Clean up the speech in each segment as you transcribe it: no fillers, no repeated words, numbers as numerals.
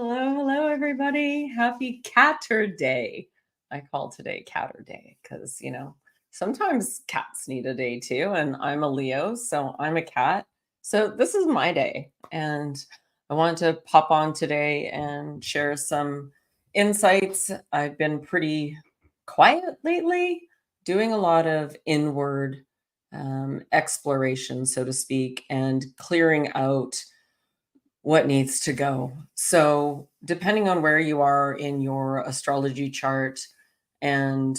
Hello, everybody. Happy Catter Day. I call today Catter Day because, sometimes cats need a day too. And I'm a Leo, so I'm a cat. So this is my day. And I want to pop on today and share some insights. I've been pretty quiet lately, doing a lot of inward exploration, so to speak, and clearing out what needs to go. So, depending on where you are in your astrology chart, and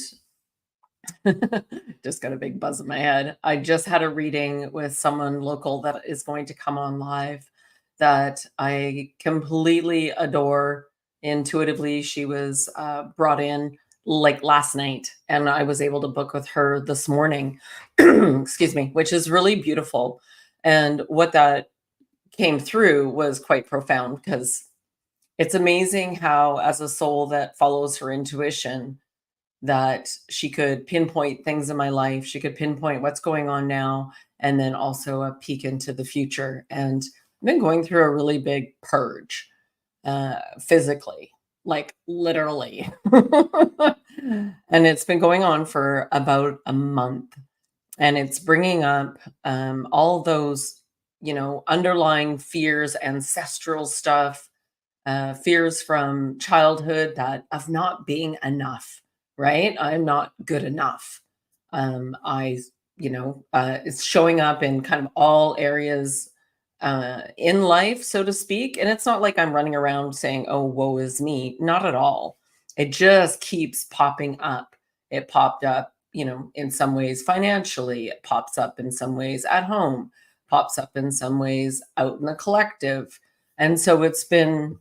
just got a big buzz in my head. I just had a reading with someone local that is going to come on live that I completely adore intuitively. She was brought in like last night, and I was able to book with her this morning, excuse me, which is really beautiful. And what that came through was quite profound because it's amazing how, as a soul that follows her intuition, that she could pinpoint things in my life. She could pinpoint what's going on now, and then also a peek into the future. And I've been going through a really big purge, physically, like literally. And it's been going on for about a month. And it's bringing up all those, underlying fears, ancestral stuff, fears from childhood that of not being enough, right? I'm not good enough. It's showing up in kind of all areas in life, so to speak. And it's not like I'm running around saying, oh, woe is me. Not at all. It just keeps popping up. It popped up, in some ways financially. It pops up in some ways at home, pops up in some ways out in the collective. And so it's been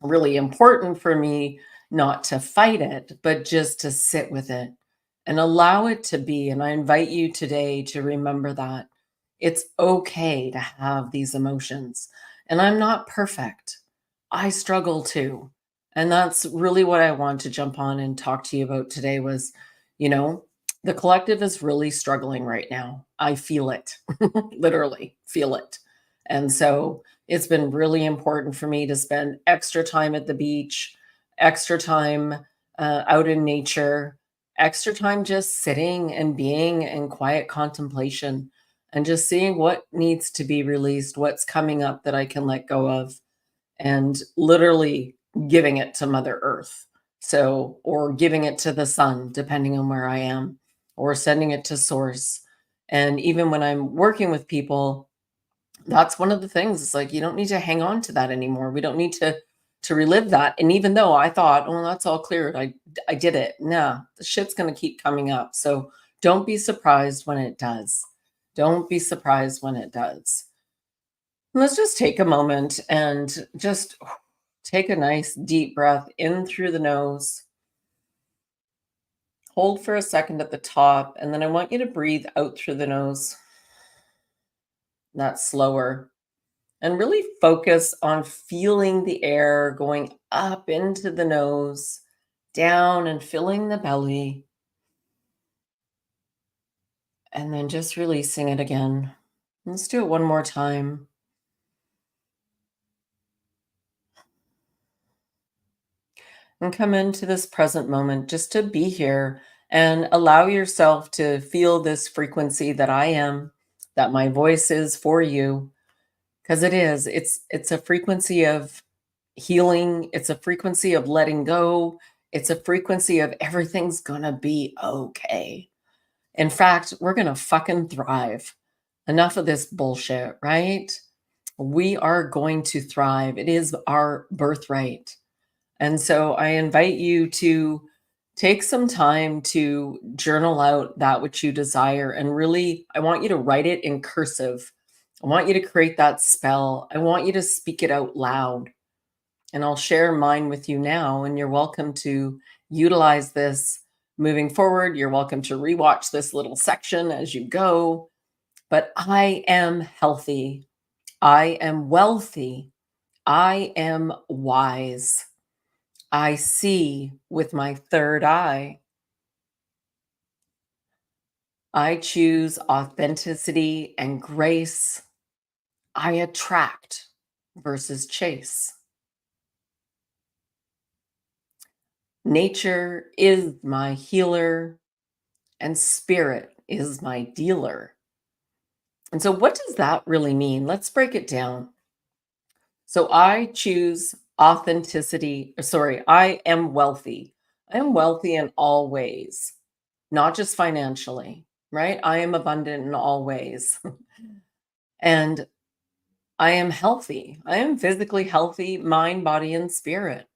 really important for me not to fight it, but just to sit with it and allow it to be. And I invite you today to remember that it's okay to have these emotions. And I'm not perfect. I struggle too. And that's really what I want to jump on and talk to you about today was, you know, the collective is really struggling right now. I feel it, literally feel it. And so it's been really important for me to spend extra time at the beach, extra time out in nature, extra time just sitting and being in quiet contemplation and just seeing what needs to be released, what's coming up that I can let go of, and literally giving it to Mother Earth. So, or giving it to the sun, depending on where I am, or sending it to source. And even when I'm working with people, that's one of the things. It's like you don't need to hang on to that anymore. We don't need to relive that. And even though I thought, oh, that's all cleared, I did it. Nah, the shit's gonna keep coming up. So don't be surprised when it does. Don't be surprised when it does. Let's just take a moment and just take a nice deep breath in through the nose. Hold for a second at the top, and then I want you to breathe out through the nose. That's slower. And really focus on feeling the air going up into the nose, down and filling the belly, and then just releasing it again. Let's do it one more time. And come into this present moment just to be here and allow yourself to feel this frequency that I am, that my voice is for you, because it is. It's a frequency of healing, it's a frequency of letting go, it's a frequency of everything's gonna be okay. In fact, we're gonna fucking thrive. Enough of this bullshit, right? We are going to thrive. It is our birthright. And so I invite you to take some time to journal out that which you desire. And really, I want you to write it in cursive. I want you to create that spell. I want you to speak it out loud. And I'll share mine with you now. And you're welcome to utilize this moving forward. You're welcome to rewatch this little section as you go. But I am healthy. I am wealthy. I am wise. I see with my third eye. I choose authenticity and grace. I attract versus chase. Nature is my healer, and spirit is my dealer. And so, what does that really mean? Let's break it down. So, I choose authenticity. Sorry, I am wealthy. I am wealthy in all ways, not just financially, right? I am abundant in all ways. And I am healthy. I am physically healthy, mind, body, and spirit.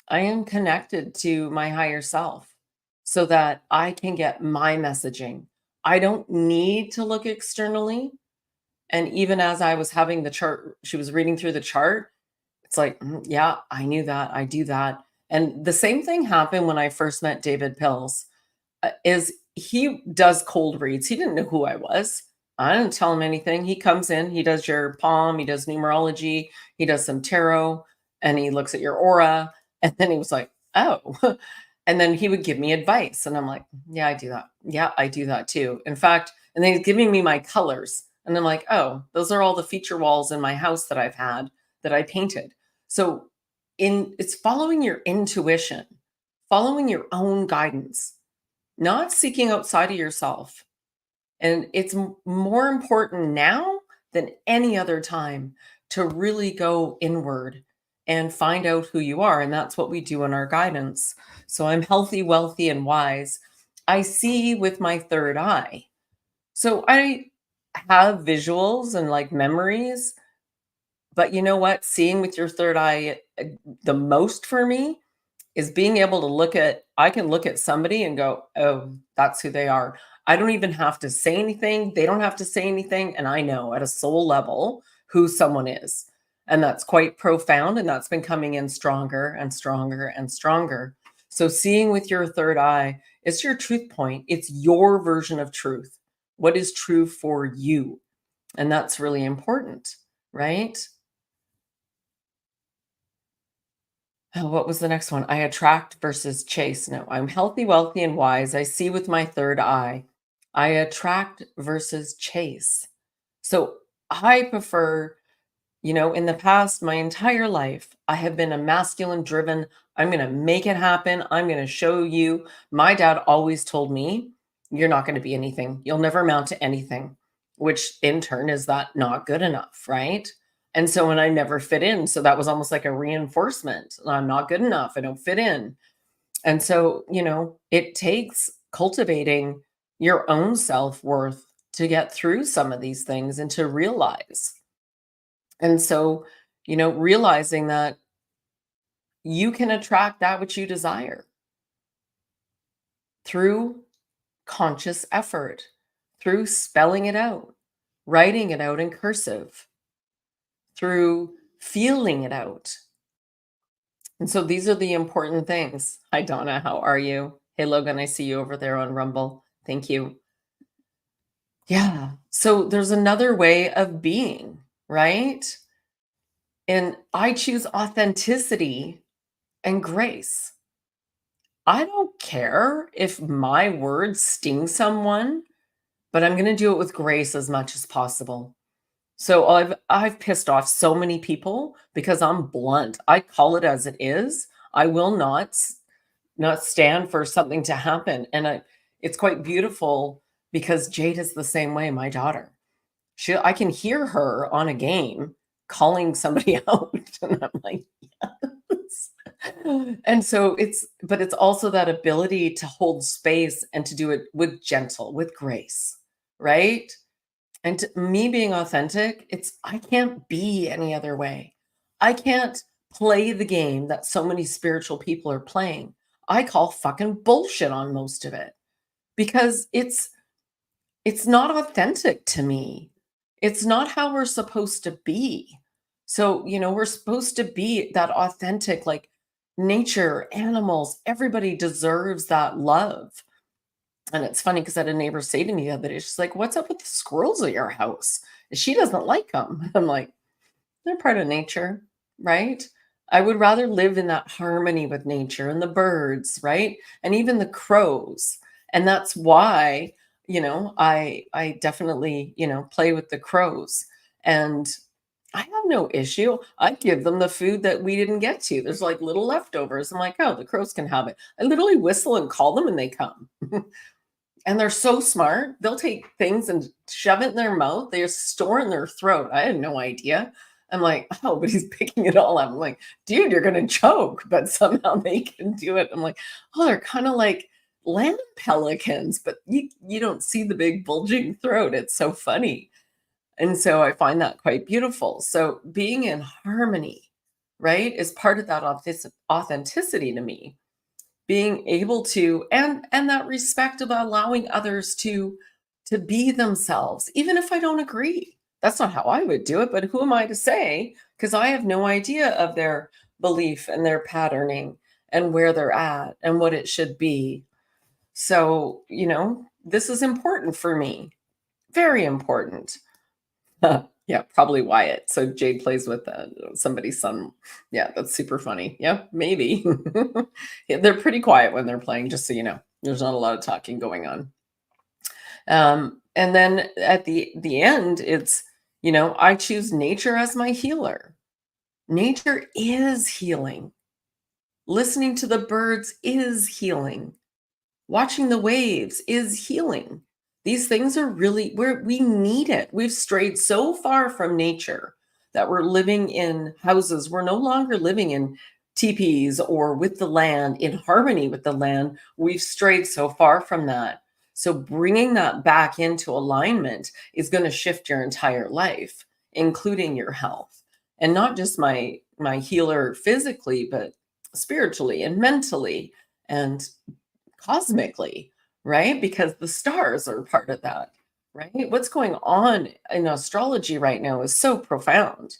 I am connected to my higher self so that I can get my messaging. I don't need to look externally. And even as I was having the chart, she was reading through the chart. It's like, yeah, I knew that. I do that. And the same thing happened when I first met David Pills. Is he does cold reads. He didn't know who I was. I didn't tell him anything. He comes in, he does your palm, he does numerology, he does some tarot, and he looks at your aura. And then he was like, oh. And then he would give me advice. And I'm like, yeah, I do that. Yeah, I do that too. In fact, and then he's giving me my colors. And I'm like, oh, those are all the feature walls in my house that I've had that I painted. So it's following your intuition, following your own guidance, not seeking outside of yourself. And it's more important now than any other time to really go inward and find out who you are. And that's what we do in our guidance. So I'm healthy, wealthy, and wise. I see with my third eye. So I have visuals and like memories, but you know what? Seeing with your third eye, the most for me is being able to look at I can look at somebody and go, "Oh, that's who they are." I don't even have to say anything. They don't have to say anything, and I know at a soul level who someone is. And that's quite profound, and that's been coming in stronger and stronger and stronger. So seeing with your third eye, it's your truth point. It's your version of truth. What is true for you? And that's really important, right? Oh, what was the next one? I attract versus chase. No, I'm healthy, wealthy, and wise. I see with my third eye. I attract versus chase. So I prefer, in the past, my entire life, I have been a masculine driven. I'm going to make it happen. I'm going to show you. My dad always told me, you're not going to be anything. You'll never amount to anything, which in turn is that not good enough, right? And so when I never fit in, so that was almost like a reinforcement. I'm not good enough. I don't fit in. And so, it takes cultivating your own self worth to get through some of these things and to realize. And so, realizing that you can attract that which you desire through conscious effort, through spelling it out, writing it out in cursive, through feeling it out. And so these are the important things. Hi, Donna. How are you? Hey, Logan. I see you over there on Rumble. Thank you. Yeah. So there's another way of being, right? And I choose authenticity and grace. I don't care if my words sting someone, but I'm going to do it with grace as much as possible. So I've pissed off so many people because I'm blunt. I call it as it is. I will not stand for something to happen. And it's quite beautiful because Jade is the same way, my daughter. I can hear her on a game calling somebody out. And I'm like, yes. And so but it's also that ability to hold space and to do it with grace, right? And me being authentic, I can't be any other way. I can't play the game that so many spiritual people are playing. I call fucking bullshit on most of it because it's not authentic to me. It's not how we're supposed to be. So, we're supposed to be that authentic, like nature, animals, everybody deserves that love. And it's funny because I had a neighbor say to me the other day, she's like, "What's up with the squirrels at your house?" She doesn't like them. I'm like, they're part of nature, right? I would rather live in that harmony with nature and the birds, right? And even the crows. And that's why, I definitely, play with the crows. And I have no issue. I give them the food that we didn't get to. There's like little leftovers. I'm like, oh, the crows can have it. I literally whistle and call them and they come. And they're so smart. They'll take things and shove it in their mouth. They store in their throat. I had no idea. I'm like, oh, but he's picking it all up. I'm like, dude, you're gonna choke, but somehow they can do it. I'm like, oh, they're kind of like land pelicans, but you don't see the big bulging throat. It's so funny. And so I find that quite beautiful. So being in harmony, right, is part of that authenticity to me. Being able to, and that respect of allowing others to be themselves, even if I don't agree. That's not how I would do it, but who am I to say? Because I have no idea of their belief and their patterning and where they're at and what it should be. So, this is important for me. Very important. Yeah, probably Wyatt. So Jade plays with somebody's son. Yeah, that's super funny. Yeah, maybe. Yeah, they're pretty quiet when they're playing, just so you know. There's not a lot of talking going on. And then at the end, it's, I choose nature as my healer. Nature is healing. Listening to the birds is healing. Watching the waves is healing. These things are really, we need it. We've strayed so far from nature that we're living in houses. We're no longer living in teepees or with the land, in harmony with the land. We've strayed so far from that. So bringing that back into alignment is going to shift your entire life, including your health. And not just my healer physically, but spiritually and mentally and cosmically, right? Because the stars are part of that, right? What's going on in astrology right now is so profound.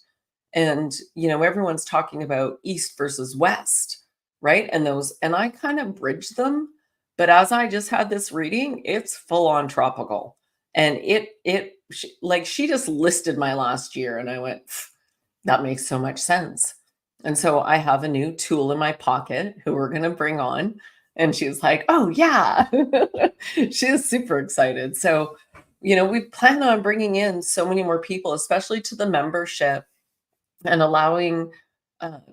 And, everyone's talking about East versus West, right? And I kind of bridge them. But as I just had this reading, it's full on tropical. And she just listed my last year, and I went, that makes so much sense. And so I have a new tool in my pocket who we're going to bring on. And she's like, oh, yeah. She is super excited. So, we plan on bringing in so many more people, especially to the membership, and allowing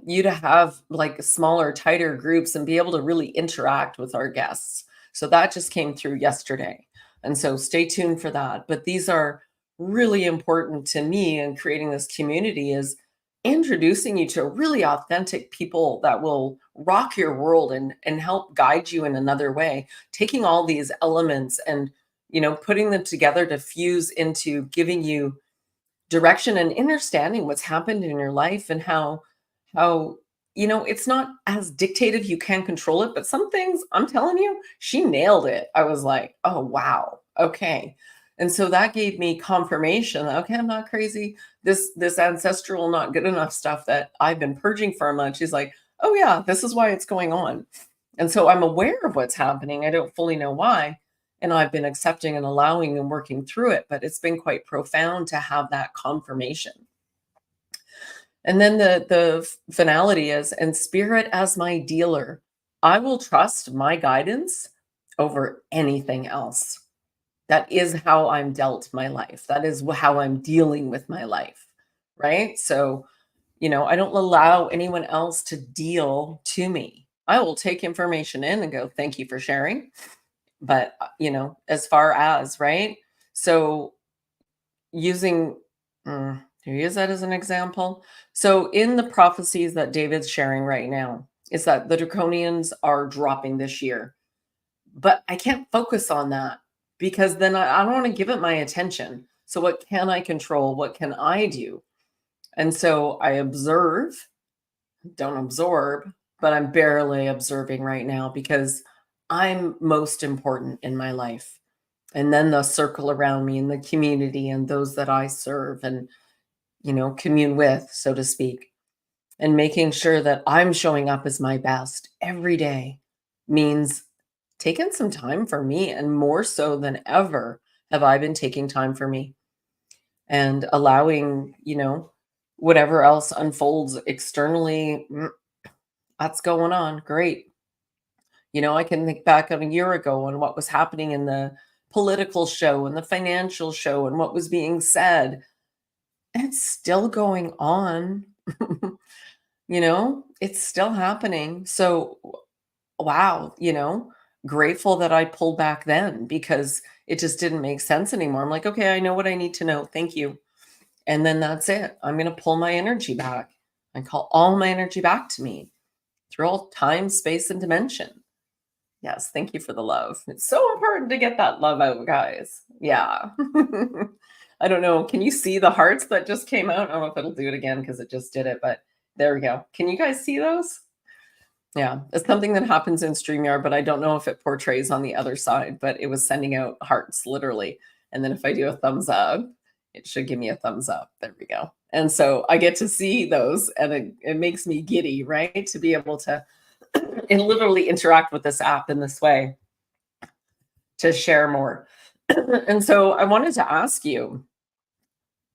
you to have like smaller, tighter groups and be able to really interact with our guests. So that just came through yesterday. And so stay tuned for that. But these are really important to me, and creating this community is introducing you to really authentic people that will rock your world and help guide you in another way, taking all these elements and putting them together to fuse into giving you direction and understanding what's happened in your life, and how it's not as dictative. You can control it, but some things, I'm telling you, she nailed it. I was like, oh wow, okay. And so that gave me confirmation that, okay, I'm not crazy. This ancestral not good enough stuff that I've been purging for a month, she's like, oh yeah, this is why it's going on. And so I'm aware of what's happening. I don't fully know why, and I've been accepting and allowing and working through it, but it's been quite profound to have that confirmation. And then the finality is, and spirit as my dealer, I will trust my guidance over anything else. That is how I'm dealt my life. That is how I'm dealing with my life. Right? So, I don't allow anyone else to deal to me. I will take information in and go, thank you for sharing. But, as far as, right? So using, do you use that as an example? So in the prophecies that David's sharing right now, is that the draconians are dropping this year. But I can't focus on that, because then I don't want to give it my attention. So what can I control? What can I do? And so I observe, don't absorb, but I'm barely observing right now because I'm most important in my life. And then the circle around me and the community and those that I serve and, commune with, so to speak. And making sure that I'm showing up as my best every day means taking some time for me. And more so than ever, have I been taking time for me and allowing, whatever else unfolds externally. That's going on. Great. I can think back on a year ago on what was happening in the political show and the financial show and what was being said. It's still going on. It's still happening. So, wow, grateful that I pulled back then because it just didn't make sense anymore. I'm like, okay, I know what I need to know. Thank you. And then that's it. I'm going to pull my energy back and call all my energy back to me through all time, space, and dimension. Yes, thank you for the love. It's so important to get that love out, guys. Yeah. I don't know. Can you see the hearts that just came out? I don't know if it'll do it again because it just did it, but there we go. Can you guys see those? Yeah, it's something that happens in StreamYard, but I don't know if it portrays on the other side, but it was sending out hearts literally. And then if I do a thumbs up, it should give me a thumbs up. There we go. And so I get to see those and it makes me giddy, right? To be able to and literally interact with this app in this way to share more. And so I wanted to ask you,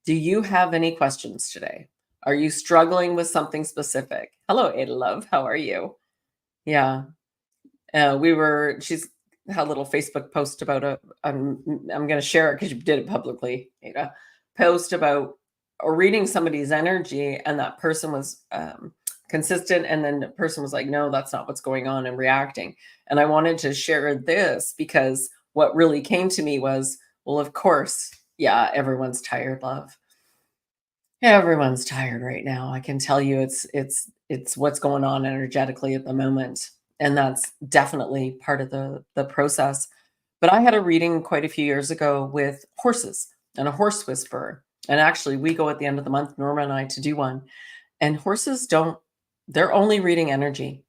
do you have any questions today? Are you struggling with something specific? Hello, Ada Love. How are you? Yeah. She's had a little Facebook post about I'm going to share it because you did it publicly, Ada. Post about reading somebody's energy, and that person was consistent. And then the person was like, no, that's not what's going on, and reacting. And I wanted to share this because what really came to me was, well, of course, yeah, everyone's tired, love. Everyone's tired right now. I can tell you it's what's going on energetically at the moment. And that's definitely part of the process. But I had a reading quite a few years ago with horses and a horse whisperer. And actually we go at the end of the month, Norma and I, to do one. And horses they're only reading energy.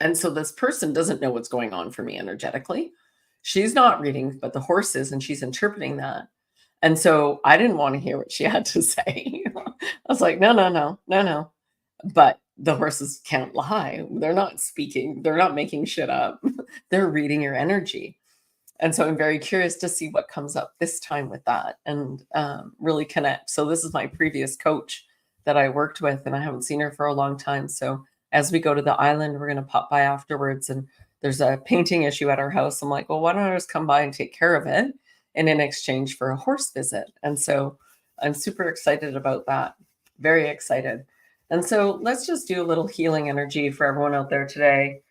And so this person doesn't know what's going on for me energetically. She's not reading, but the horse is, and she's interpreting that. And so I didn't want to hear what she had to say. I was like, no, no, no, no, no. But the horses can't lie. They're not speaking. They're not making shit up. They're reading your energy. And so I'm very curious to see what comes up this time with that and really connect. So this is my previous coach that I worked with, and I haven't seen her for a long time. So as we go to the island, we're going to pop by afterwards. And there's a painting issue at our house. I'm like, well, why don't I just come by and take care of it? And in exchange for a horse visit. And so I'm super excited about that. Very excited. And so let's just do a little healing energy for everyone out there today.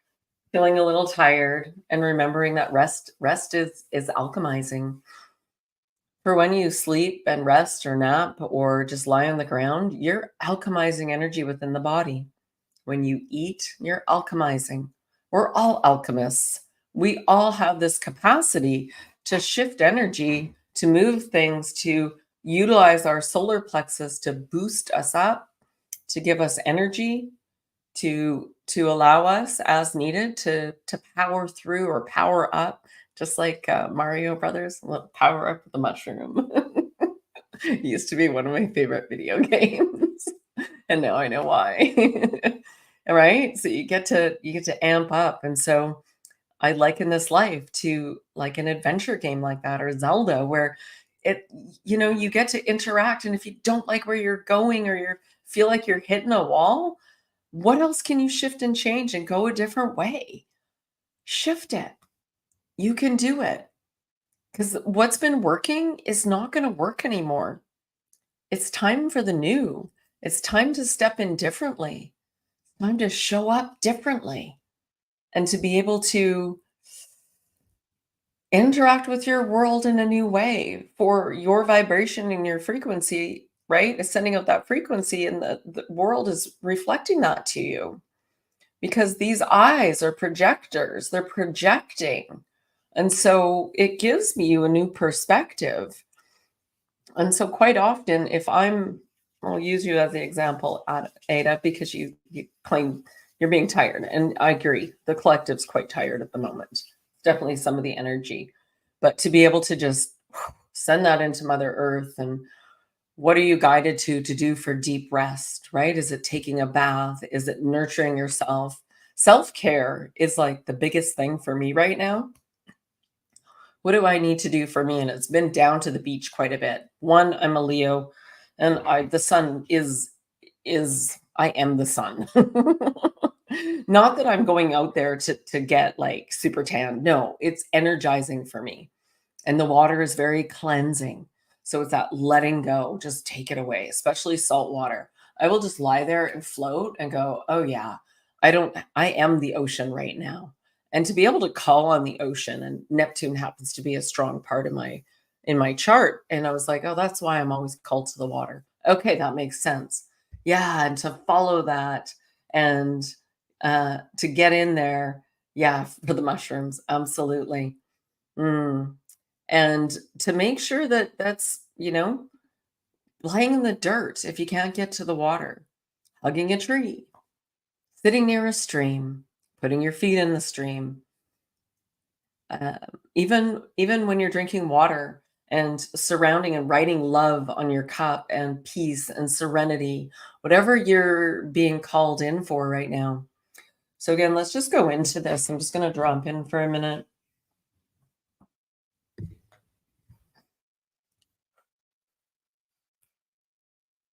Feeling a little tired and remembering that rest is alchemizing. For when you sleep and rest or nap or just lie on the ground, you're alchemizing energy within the body. When you eat, you're alchemizing. We're all alchemists. We all have this capacity to shift energy, to move things, to utilize our solar plexus to boost us up, to give us energy, to allow us as needed to power through or power up, just like Mario Brothers, power up with the mushroom. It used to be one of my favorite video games, and now I know why. Right? So you get to amp up, and so I liken this life to like an adventure game like that, or Zelda, where it you get to interact, and if you don't like where you're going or you feel like you're hitting a wall, what else can you shift and change and go a different way? Shift it. You can do it. Because what's been working is not going to work anymore. It's time for the new. It's time to step in differently. Time to show up differently and to be able to interact with your world in a new way for your vibration and your frequency, right? Is sending out that frequency, and the world is reflecting that to you. Because these eyes are projectors, they're projecting. And so it gives me you a new perspective. And so quite often, if I'll use you as the example, Ada, because you claim you're being tired. And I agree, the collective's quite tired at the moment. Definitely some of the energy. But to be able to just send that into Mother Earth, and what are you guided to do for deep rest, right? Is it taking a bath? Is it nurturing yourself? Self-care is like the biggest thing for me right now. What do I need to do for me? And it's been down to the beach quite a bit. One, I'm a Leo, and the sun is I am the sun. Not that I'm going out there to get like super tan. No, it's energizing for me. And the water is very cleansing. So it's that letting go, just take it away, especially salt water. I will just lie there and float and go, "Oh yeah, I am the ocean right now." And to be able to call on the ocean, and Neptune happens to be a strong part of my in my chart, and I was like, "Oh, that's why I'm always called to the water." Okay, that makes sense. Yeah, and to follow that and to get in there, yeah, for the mushrooms, absolutely. Mm. And to make sure that that's, lying in the dirt if you can't get to the water, hugging a tree, sitting near a stream, putting your feet in the stream, uh, even when you're drinking water and surrounding and writing love on your cup and peace and serenity, whatever you're being called in for right now. So again, let's just go into this. I'm just going to drop in for a minute.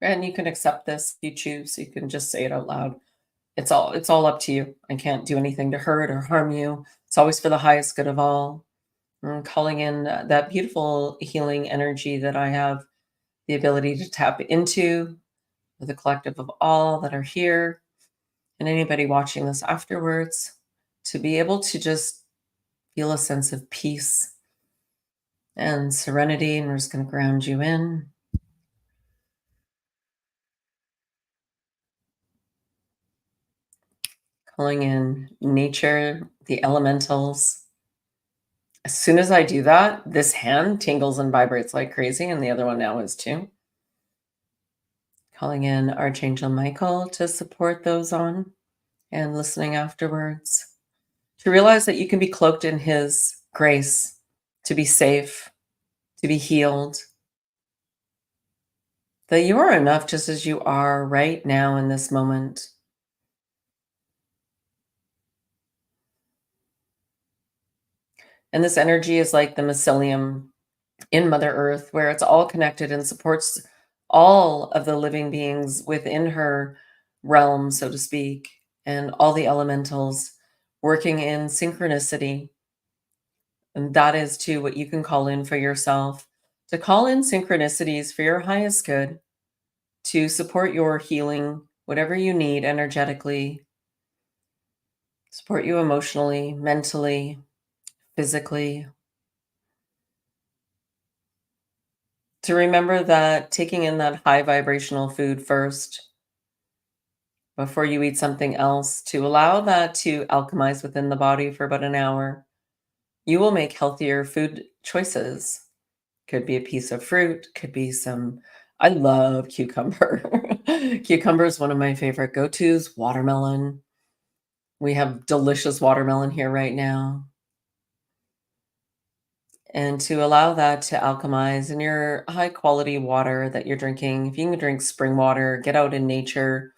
And you can accept this if you choose. You can just say it out loud. It's all up to you. I can't do anything to hurt or harm you. It's always for the highest good of all. I'm calling in that beautiful healing energy that I have the ability to tap into with the collective of all that are here and anybody watching this afterwards, to be able to just feel a sense of peace and serenity. And we're just going to ground you in, calling in nature, the elementals. As soon as I do that, this hand tingles and vibrates like crazy, and the other one now is too. Calling in Archangel Michael to support those on and listening afterwards. To realize that you can be cloaked in his grace, to be safe, to be healed, that you are enough just as you are right now in this moment. And this energy is like the mycelium in Mother Earth, where it's all connected and supports all of the living beings within her realm, so to speak, and all the elementals working in synchronicity. And that is too what you can call in for yourself, to call in synchronicities for your highest good, to support your healing, whatever you need energetically, support you emotionally, mentally, physically. To remember that taking in that high vibrational food first before you eat something else, to allow that to alchemize within the body for about an hour, you will make healthier food choices. Could be a piece of fruit, could be some, I love cucumber. Cucumber is one of my favorite go-tos. Watermelon. We have delicious watermelon here right now. And to allow that to alchemize in your high quality water that you're drinking. If you can drink spring water, get out in nature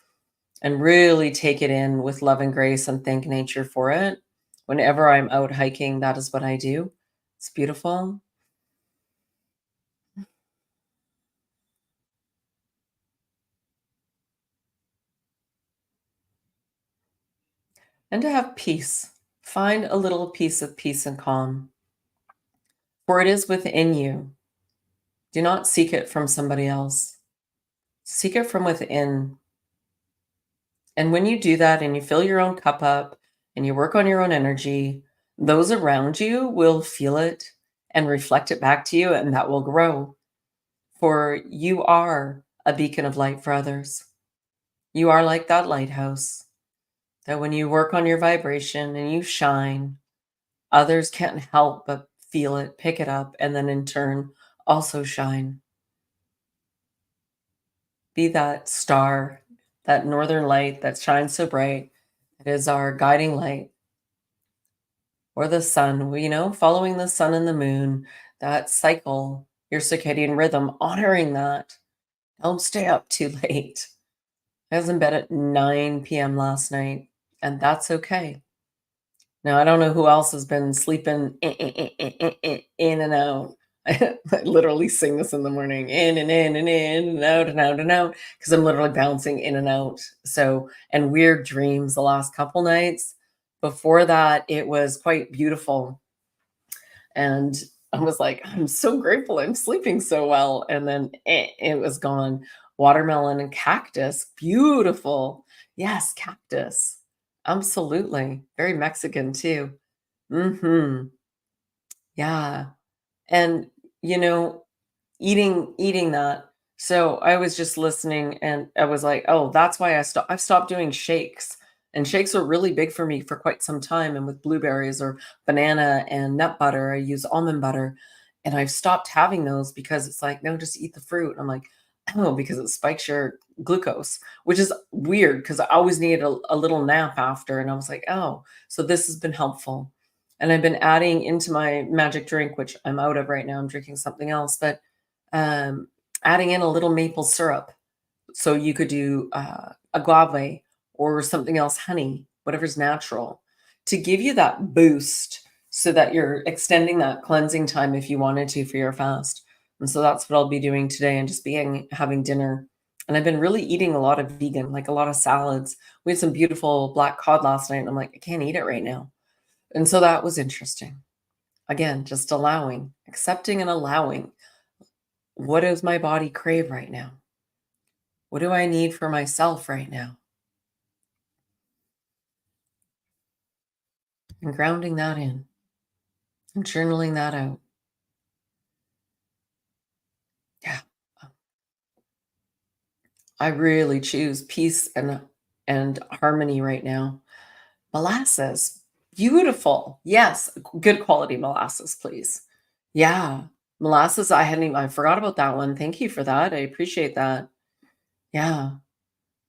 and really take it in with love and grace and thank nature for it. Whenever I'm out hiking, that is what I do. It's beautiful. And to have peace. Find a little piece of peace and calm, for it is within you. Do not seek it from somebody else. Seek it from within. And when you do that and you fill your own cup up and you work on your own energy, those around you will feel it and reflect it back to you, and that will grow. For you are a beacon of light for others. You are like that lighthouse that when you work on your vibration and you shine, others can't help but feel it, pick it up, and then in turn also shine. Be that star, that northern light that shines so bright. It is our guiding light, or the sun, following the sun and the moon, that cycle, your circadian rhythm, honoring that. Don't stay up too late. I was in bed at 9 p.m. last night, and that's okay. Now, I don't know who else has been sleeping in and out. I literally sing this in the morning, in and out and out, because I'm literally bouncing in and out. So, and weird dreams the last couple nights. Before that, it was quite beautiful. And I was like, "I'm so grateful I'm sleeping so well," and then, it was gone. Watermelon and cactus, beautiful. Yes, cactus. Absolutely. Very Mexican too. Mhm. Yeah. And, you know, eating that. So I was just listening and I was like, "Oh, that's why I've stopped doing shakes." And shakes were really big for me for quite some time, and with blueberries or banana and nut butter, I use almond butter, and I've stopped having those because it's like, "No, just eat the fruit." I'm like, "Oh, because it spikes your glucose," which is weird because I always needed a little nap after, and I was like, "Oh, so this has been helpful." And I've been adding into my magic drink, which I'm out of right now. I'm drinking something else, but um, adding in a little maple syrup. So you could do agave or something else, honey, whatever's natural, to give you that boost so that you're extending that cleansing time if you wanted to for your fast. And so that's what I'll be doing today and just being having dinner. And I've been really eating a lot of vegan, like a lot of salads. We had some beautiful black cod last night, and I'm like, I can't eat it right now. And so that was interesting. Again, just allowing, accepting and allowing. What does my body crave right now? What do I need for myself right now? And grounding that in and journaling that out. Yeah. I really choose peace and harmony right now. Molasses, beautiful. Yes, good quality molasses, please. Yeah. Molasses, I forgot about that one. Thank you for that. I appreciate that. Yeah.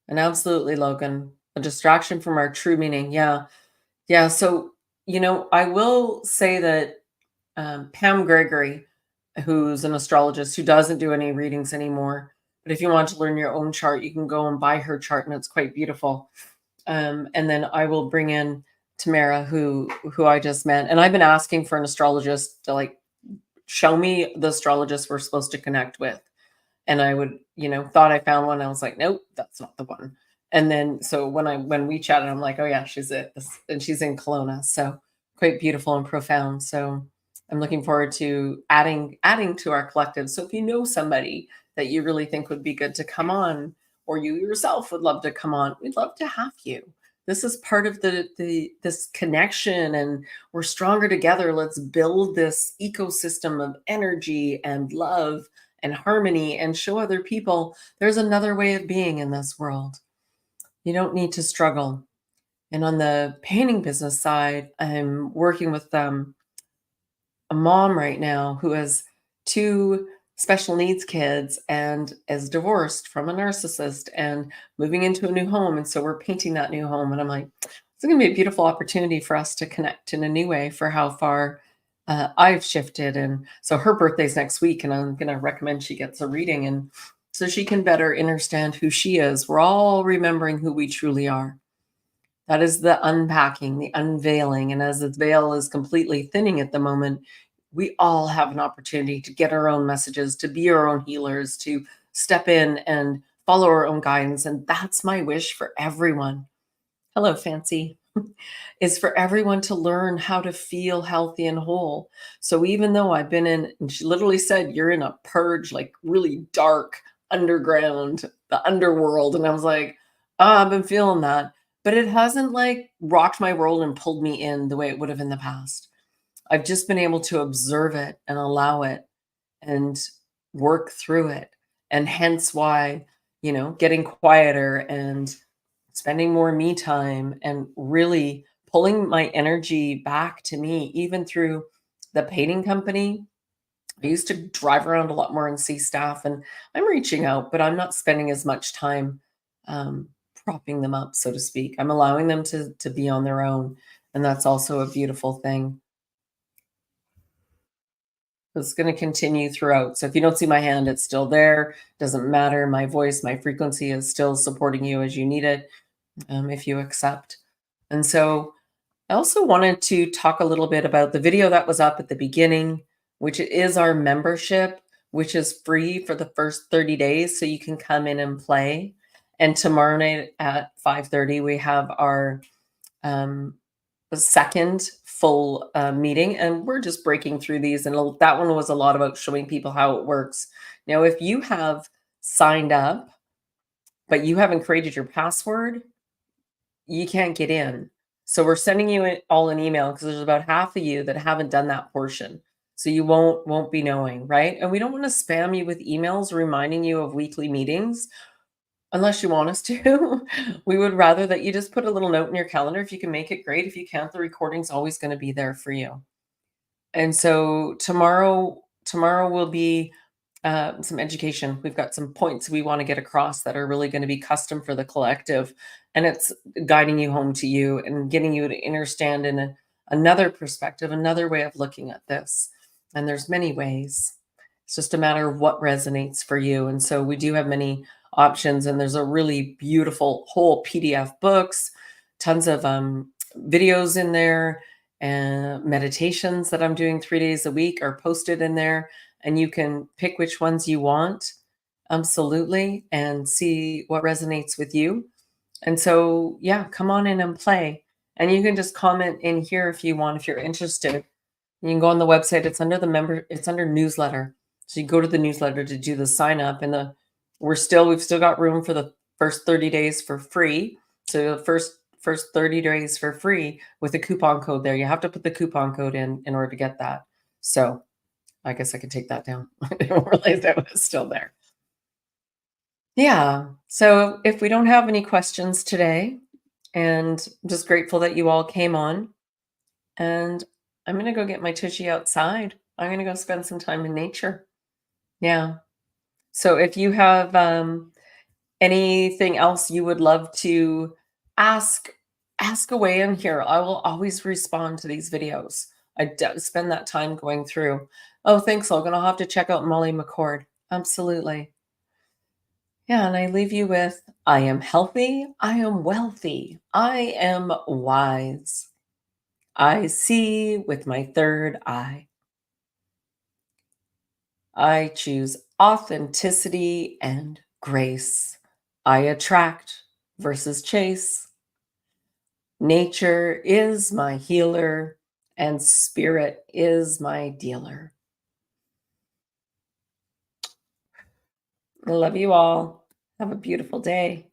And absolutely, Logan. A distraction from our true meaning. Yeah. Yeah. So, I will say that Pam Gregory, who's an astrologist who doesn't do any readings anymore. But if you want to learn your own chart, you can go and buy her chart, and it's quite beautiful. And then I will bring in Tamara, who I just met, and I've been asking for an astrologist to like show me the astrologist we're supposed to connect with. And I would, thought I found one. I was like, nope, that's not the one. And then so when we chatted, I'm like, oh yeah, she's it. And she's in Kelowna. So quite beautiful and profound. So I'm looking forward to adding to our collective. So if you know somebody that you really think would be good to come on, or you yourself would love to come on, we'd love to have you. This is part of the this connection, and we're stronger together. Let's build this ecosystem of energy and love and harmony and show other people there's another way of being in this world. You don't need to struggle. And on the painting business side, I'm working with a mom right now who has two special needs kids and is divorced from a narcissist and moving into a new home. And so we're painting that new home. And I'm like, it's going to be a beautiful opportunity for us to connect in a new way for how far I've shifted. And so her birthday's next week, and I'm going to recommend she gets a reading, and so she can better understand who she is. We're all remembering who we truly are. That is the unpacking, the unveiling. And as the veil is completely thinning at the moment, we all have an opportunity to get our own messages, to be our own healers, to step in and follow our own guidance. And that's my wish for everyone. Hello, Fancy. Is for everyone to learn how to feel healthy and whole. So even though I've been in, and she literally said, you're in a purge, like really dark underground, the underworld. And I was like, I've been feeling that. But it hasn't like rocked my world and pulled me in the way it would have in the past. I've just been able to observe it and allow it and work through it. And hence why, getting quieter and spending more me time and really pulling my energy back to me, even through the painting company. I used to drive around a lot more and see staff, and I'm reaching out, but I'm not spending as much time propping them up, so to speak. I'm allowing them to be on their own, and that's also a beautiful thing. It's going to continue throughout. So if you don't see my hand, it's still there. Doesn't matter. My voice, my frequency is still supporting you as you need it, if you accept. And so I also wanted to talk a little bit about the video that was up at the beginning, which is our membership, which is free for the first 30 days. So you can come in and play. And tomorrow night at 5:30, we have our um, second full meeting, and we're just breaking through these. And that one was a lot about showing people how it works. Now, if you have signed up, but you haven't created your password, you can't get in. So we're sending you all an email because there's about half of you that haven't done that portion. So you won't be knowing, right? And we don't want to spam you with emails reminding you of weekly meetings unless you want us to. We would rather that you just put a little note in your calendar. If you can make it, great. If you can't, the recording's always going to be there for you. And so tomorrow will be some education. We've got some points we want to get across that are really going to be custom for the collective, and it's guiding you home to you and getting you to understand in another perspective, another way of looking at this. And there's many ways. It's just a matter of what resonates for you. And so we do have many options, and there's a really beautiful whole PDF books, tons of videos in there, and meditations that I'm doing 3 days a week are posted in there, and you can pick which ones you want, absolutely, and see what resonates with you. And so, yeah, come on in and play. And you can just comment in here if you want, if you're interested. You can go on the website. It's under newsletter. So you go to the newsletter to do the sign up, and we've still got room for the first 30 days for free. So the first 30 days for free with a coupon code there. You have to put the coupon code in order to get that. So I guess I could take that down. I didn't realize that was still there. Yeah. So if we don't have any questions today, and I'm just grateful that you all came on, and I'm going to go get my tushy outside. I'm going to go spend some time in nature. Yeah. So if you have anything else you would love to ask, ask away in here. I will always respond to these videos. Spend that time going through. Oh, thanks, Logan. I'll have to check out Molly McCord. Absolutely. Yeah, and I leave you with I am healthy, I am wealthy, I am wise. I see with my third eye. I choose authenticity and grace. I attract versus chase. Nature is my healer, and spirit is my dealer. I love you all. Have a beautiful day.